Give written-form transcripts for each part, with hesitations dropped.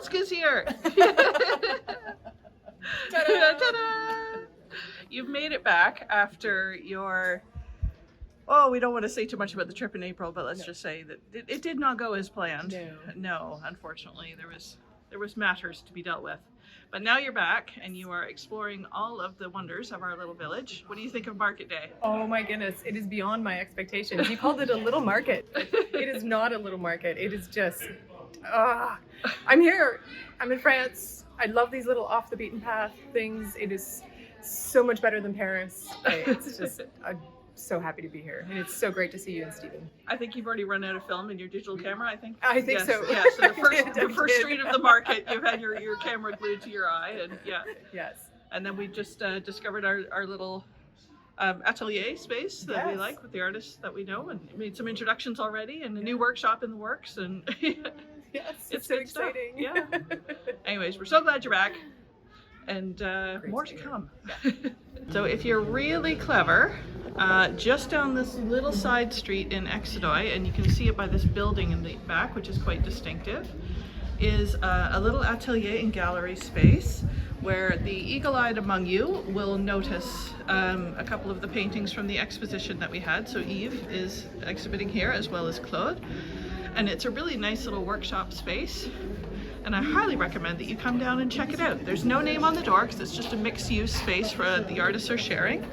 Elske's here! Ta-da! Ta-da! You've made it back after your... Oh, we don't want to say too much about the trip in April, but let's just say that it did not go as planned. No, unfortunately, there was matters to be dealt with. But now you're back and you are exploring all of the wonders of our little village. What do you think of Market Day? Oh my goodness, it is beyond my expectations. You called it a little market. It is not a little market. It is just, I'm here. I'm in France. I love these little off the beaten path things. It is so much better than Paris. It's just, I'm so happy to be here. And it's so great to see you and Stephen. I think you've already run out of film in your digital camera, I think. I think yes, so. Yeah, so the first street of the market, you've had your camera glued to your eye, and yeah. Yes. And then we just discovered our little atelier space that we like with the artists that we know, and made some introductions already, and a new workshop in the works, and Yes, it's so good stuff. exciting. Yeah. Anyways, we're so glad you're back, and more to come. So if you're really clever, just down this little side street in Excideuil, and you can see it by this building in the back, which is quite distinctive, is a little atelier and gallery space where the eagle-eyed among you will notice a couple of the paintings from the exposition that we had. So Yves is exhibiting here, as well as Claude. And it's a really nice little workshop space. And I highly recommend that you come down and check it out. There's no name on the door because it's just a mixed-use space where the artists are sharing.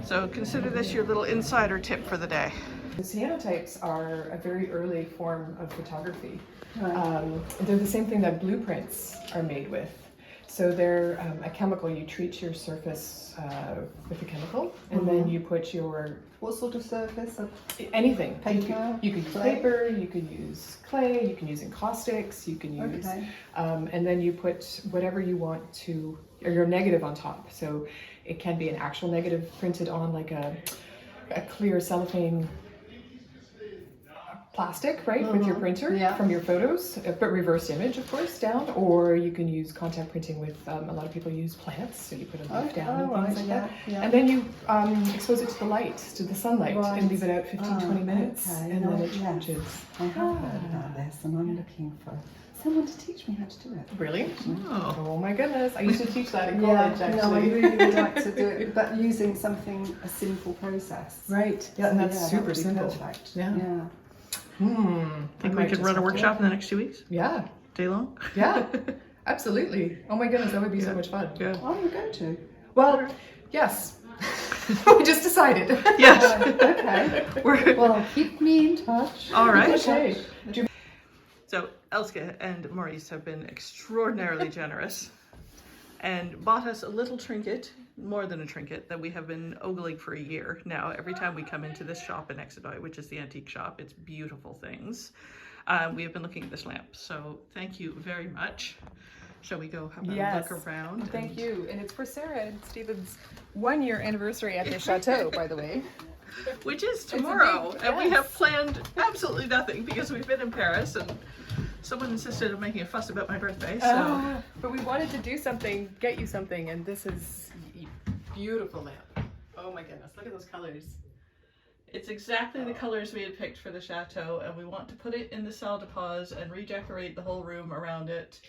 So consider this your little insider tip for the day. The cyanotypes are a very early form of photography. They're the same thing that blueprints are made with. So they're a chemical. You treat your surface with a chemical, and then you put your... What sort of surface? Anything. Paper? You could use paper, you could use clay, you can use encaustics, you can use... and then you put whatever you want to, or your negative on top. So it can be an actual negative printed on like a clear cellophane plastic, right, with your printer from your photos, but reverse image, of course, down. Or you can use contact printing with, a lot of people use plants, so you put a leaf down and things like that. And then you expose it to the light, to the sunlight, and leave it out 15-20 minutes, and then it changes. I have heard about this, and I'm looking for someone to teach me how to do it. Really? Oh my goodness, I used to teach that in college, actually. No, I really would like to do it, but using something, a simple process. Right, yeah, and that's super simple. Perfect. Yeah. Think we could run a workshop in the next 2 weeks? Yeah. Day long? Yeah, absolutely. Oh my goodness, that would be so much fun. Yeah. Oh, we're going to. Well, yes. We just decided. Yes. Okay. Well, keep me in touch. All right. Okay. So Elske and Maurice have been extraordinarily generous and bought us a little trinket, more than a trinket, that we have been ogling for a year now. Every time we come into this shop in Excideuil, which is the antique shop, it's beautiful things. We have been looking at this lamp, so thank you very much. Shall we go have a look around? Thank you. And it's for Sara and Stephen's 1-year anniversary at the Chateau, by the way. Which is tomorrow, and we have planned absolutely nothing because we've been in Paris and someone insisted on making a fuss about my birthday, so... But we wanted to do something, get you something, and this is a beautiful lamp. Oh my goodness, look at those colors. It's exactly the colors we had picked for the Chateau, and we want to put it in the salle de pause and redecorate the whole room around it.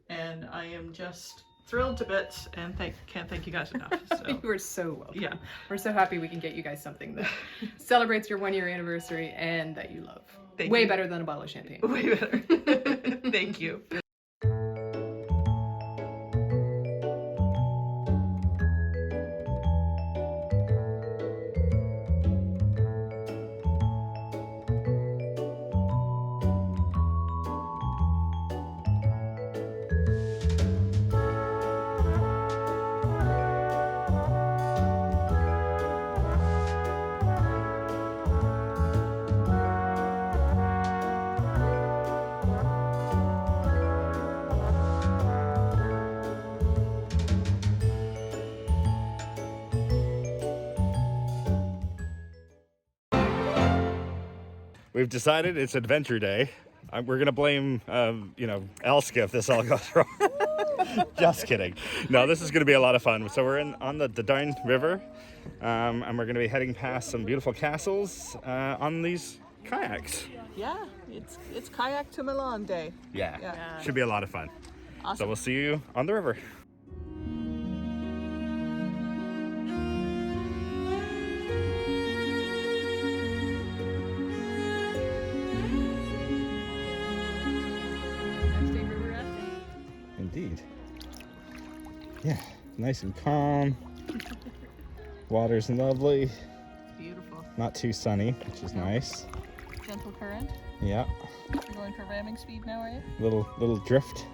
And I am just thrilled to bits and can't thank you guys enough. So. You are so welcome. Yeah. We're so happy we can get you guys something that celebrates your 1-year anniversary and that you love. Way better than a bottle of champagne. Way better. Thank you. We've decided it's adventure day. We're gonna blame, Elske if this all goes wrong. Just kidding. No, this is gonna be a lot of fun. So we're on the Dordogne River, and we're gonna be heading past some beautiful castles on these kayaks. Yeah. It's kayak to Milan day. Yeah. Yeah. Should be a lot of fun. So Awesome. we'll see you on the river. Next day river rafting. Indeed. Yeah, nice and calm. Water's lovely. Beautiful. Not too sunny, which is nice. Gentle current. Yeah, You're going for ramming speed now, are you? little drift.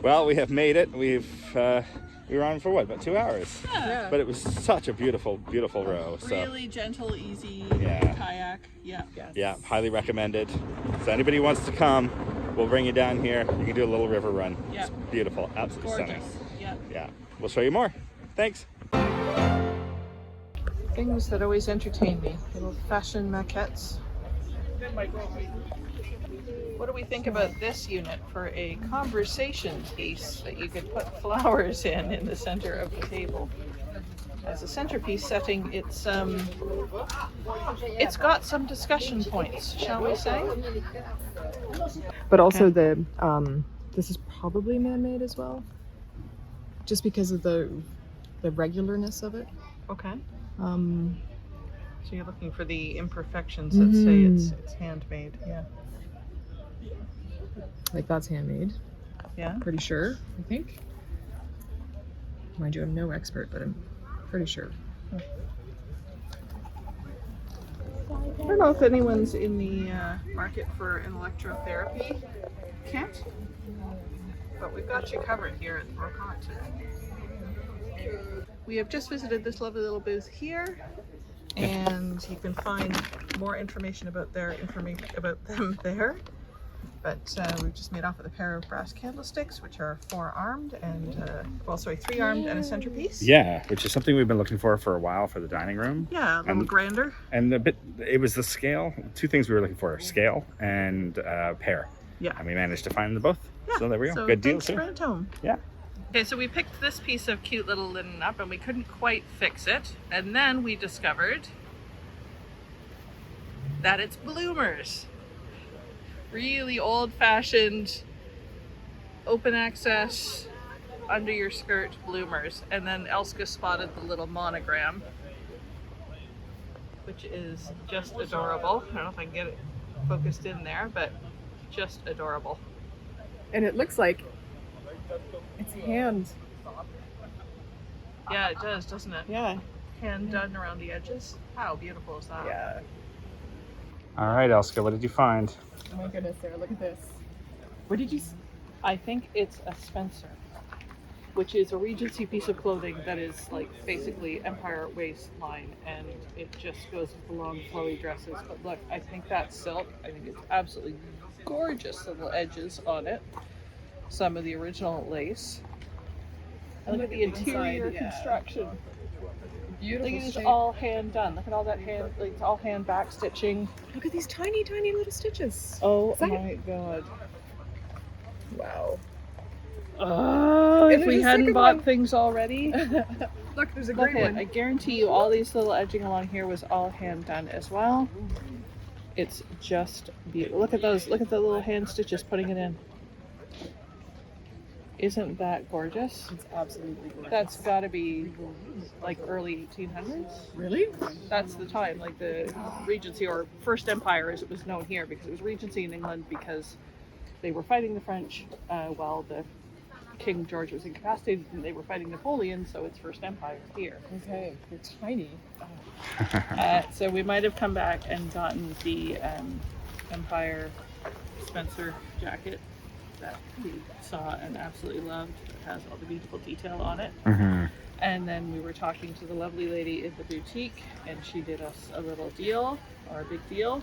Well, we have made it. We were on for what, about 2 hours? Yeah. But it was such a beautiful row. So Really gentle, easy Yeah. kayak. Yeah. yeah, highly recommended. So anybody who wants to come, we'll bring you down here. You can do a little river run. Yeah. It's beautiful, absolutely Gorgeous. stunning. Yeah. Yeah, we'll show you more. Thanks. Things that always entertain me. Little fashion maquettes. What do we think about this unit for a conversation piece that you could put flowers in the center of the table? As a centerpiece setting, it's got some discussion points, shall we say? But also the this is probably man-made as well, just because of the regularness of it. Okay. Um, So you're looking for the imperfections that say it's handmade. Yeah. like that's handmade, Yeah. pretty sure. I think. Mind you, I'm no expert, but I'm pretty sure. I don't know if anyone's in the market for an electrotherapy kit, but we've got you covered here at the Brocante today. We have just visited this lovely little booth here, and you can find more information about them there. But we've just made off with a pair of brass candlesticks, which are 4-armed and 3-armed and a centerpiece. Yeah, which is something we've been looking for a while for the dining room. Yeah, a little grander. And it was the scale. 2 things we were looking for: scale and pair. Yeah. And we managed to find them both. Yeah. So there we go. So Good deal thanks, too. Brand Home. Yeah. Okay, so we picked this piece of cute little linen up and we couldn't quite fix it. And then we discovered that it's bloomers. Really old-fashioned, open access, under your skirt bloomers. And then Elske spotted the little monogram, which is just adorable. I don't know if I can get it focused in there, but just adorable. And it looks like it's hand. Yeah, it does, doesn't it? Yeah. Hand done around the edges. How beautiful is that? Yeah. All right, Elske, what did you find? Oh my goodness, Sarah, look at this. What did you s- I think it's a Spencer, which is a Regency piece of clothing that is like basically Empire waistline, and it just goes with the long flowy dresses. But look, I think that's silk. I think it's absolutely gorgeous little edges on it. Some of the original lace. And look at the interior inside, yeah. construction. Beautiful Look, it's shape. all hand done. Look at all that hand, like it's all hand back stitching. Look at these tiny, tiny little stitches. Oh Is that- my god. Wow. Oh, And if we there's a hadn't second bought one. things already. Look, there's a Look great at, one. I guarantee you all these little edging along here was all hand done as well. It's just beautiful. Look at those, look at the little hand stitches putting it in. Isn't that gorgeous? It's absolutely gorgeous. That's gotta be like early 1800s. Really? That's the time, like the Regency or First Empire as it was known here, because it was Regency in England because they were fighting the French while the King George was incapacitated, and they were fighting Napoleon, so it's First Empire here. Okay, they're tiny. So we might have come back and gotten the Empire Spencer jacket that we saw and absolutely loved. It has all the beautiful detail on it. Mm-hmm. And then we were talking to the lovely lady in the boutique, and she did us a little deal, or a big deal.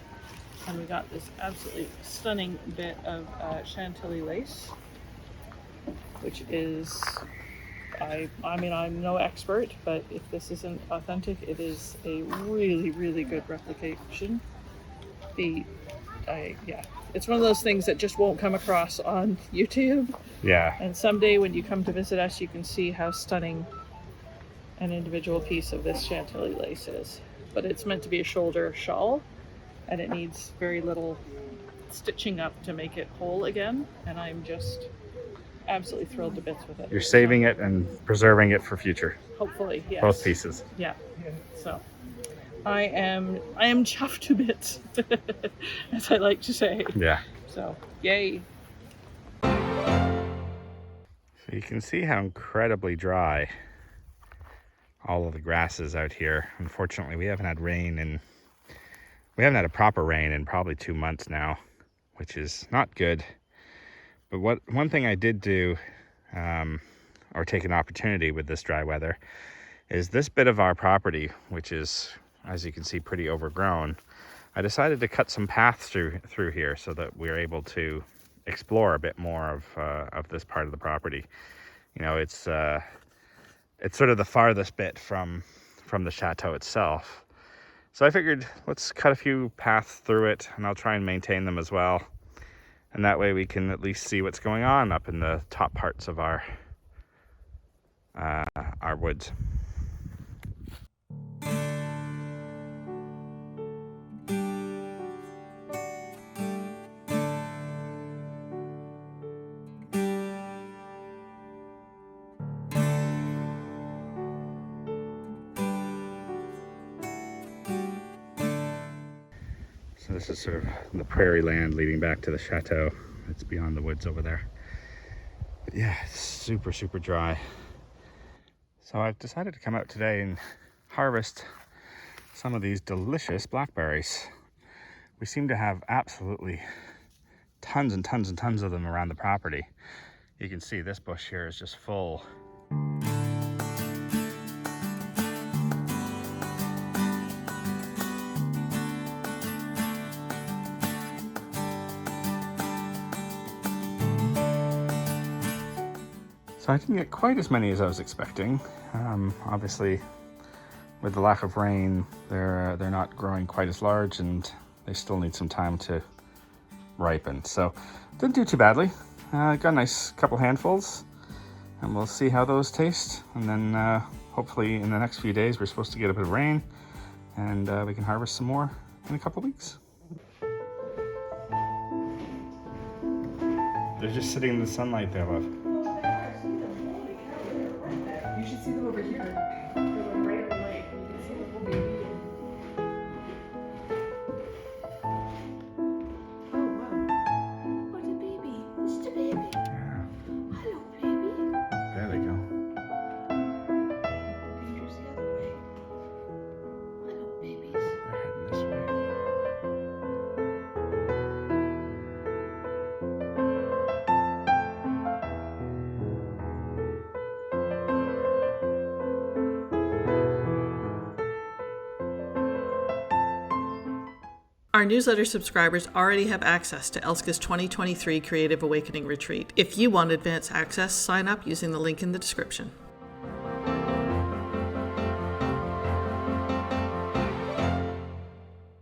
And we got this absolutely stunning bit of Chantilly lace, which is, I mean, I'm no expert, but if this isn't authentic, it is a really, really good replication. Yeah, it's one of those things that just won't come across on YouTube. Yeah. And someday when you come to visit us, you can see how stunning an individual piece of this Chantilly lace is. But it's meant to be a shoulder shawl, and it needs very little stitching up to make it whole again. And I'm just absolutely thrilled to bits with it. You're saving it and preserving it for future. Hopefully, yes. Both pieces. Yeah. So I am chuffed to bits, as I like to say. Yeah. So yay. So you can see how incredibly dry all of the grass is out here. Unfortunately, we haven't had a proper rain in probably 2 months now, which is not good. But one thing I did do, or take an opportunity with this dry weather, is this bit of our property, which is, as you can see, pretty overgrown. I decided to cut some paths through here so that we're able to explore a bit more of this part of the property. You know, it's sort of the farthest bit from the chateau itself. So I figured let's cut a few paths through it, and I'll try and maintain them as well. And that way we can at least see what's going on up in the top parts of our woods. So this is sort of the prairie land leading back to the chateau. It's beyond the woods over there. But yeah, it's super, super dry. So I've decided to come out today and harvest some of these delicious blackberries. We seem to have absolutely tons and tons and tons of them around the property. You can see this bush here is just full. So I didn't get quite as many as I was expecting. Obviously, with the lack of rain, they're not growing quite as large, and they still need some time to ripen. So didn't do too badly. Got a nice couple handfuls, and we'll see how those taste. And then hopefully in the next few days, we're supposed to get a bit of rain, and we can harvest some more in a couple weeks. They're just sitting in the sunlight there, love. You should see them over here. They're like right in the light. You can see the whole baby. Oh wow. What a baby. Just a baby. Yeah. Hello, baby. There they go. Danger's the other way. Hello, babies. They're heading this way. Our newsletter subscribers already have access to Elske's 2023 Creative Awakening Retreat. If you want advance access, sign up using the link in the description.